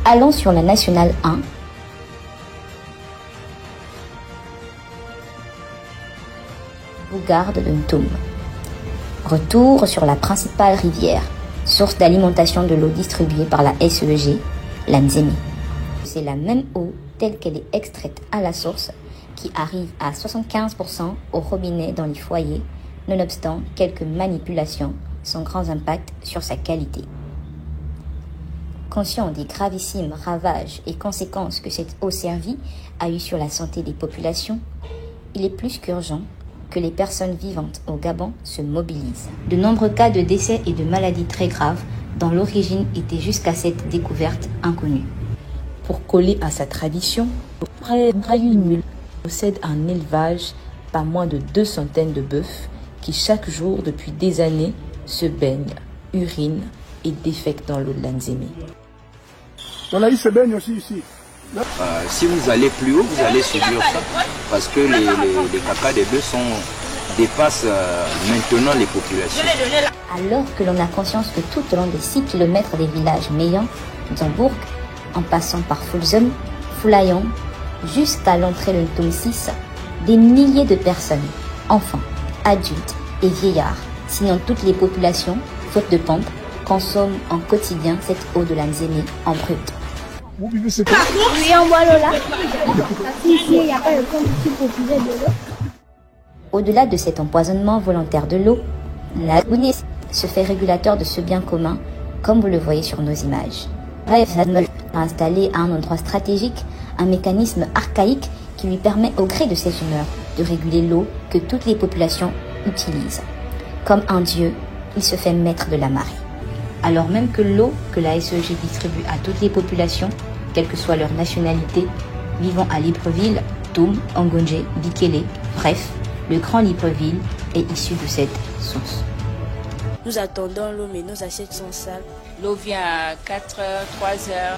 Allons sur la nationale 1. Bourgade de Ntoum. Retour sur la principale rivière, source d'alimentation de l'eau distribuée par la SEG, la Nzémé. C'est la même eau telle qu'elle est extraite à la source qui arrive à 75% au robinet dans les foyers, nonobstant quelques manipulations sans grands impacts sur sa qualité. Conscient des gravissimes ravages et conséquences que cette eau servie a eu sur la santé des populations, il est plus qu'urgent que les personnes vivantes au Gabon se mobilisent. De nombreux cas de décès et de maladies très graves dont l'origine était jusqu'à cette découverte inconnue. Pour coller à sa tradition, Brahim possède un élevage pas moins de 200 de bœufs qui chaque jour depuis des années se baignent, urinent et défèquent dans l'eau de la Nzémé. Ils se baignent aussi ici. Si vous allez plus haut, vous allez subir ça. Parce que les caca des bœufs dépassent maintenant les populations. Alors que l'on a conscience que tout au long des 6 km des villages Meyan, Dzambourg, en passant par Fulzum, Foulayon, jusqu'à l'entrée de Ntoum 6, des milliers de personnes, enfants, adultes et vieillards, sinon toutes les populations, faute de pompe, consomment en quotidien cette eau de la Nzémé en brut. Vous buvez cette eau? Oui, on boit l'eau là. Ici, il n'y a pas de combustible pour puiser de l'eau. Au-delà de cet empoisonnement volontaire de l'eau, la Gounès se fait régulateur de ce bien commun, comme vous le voyez sur nos images. Bref, a installé à un endroit stratégique un mécanisme archaïque qui lui permet au gré de ses humeurs de réguler l'eau que toutes les populations utilisent. Comme un dieu, il se fait maître de la marée. Alors même que l'eau que la SEG distribue à toutes les populations, quelle que soit leur nationalité, vivant à Libreville, Toum, Angonje, Bikele, bref, le grand Libreville est issu de cette source. Nous attendons l'eau, mais nos assiettes sont sales. L'eau vient à 4h, 3h.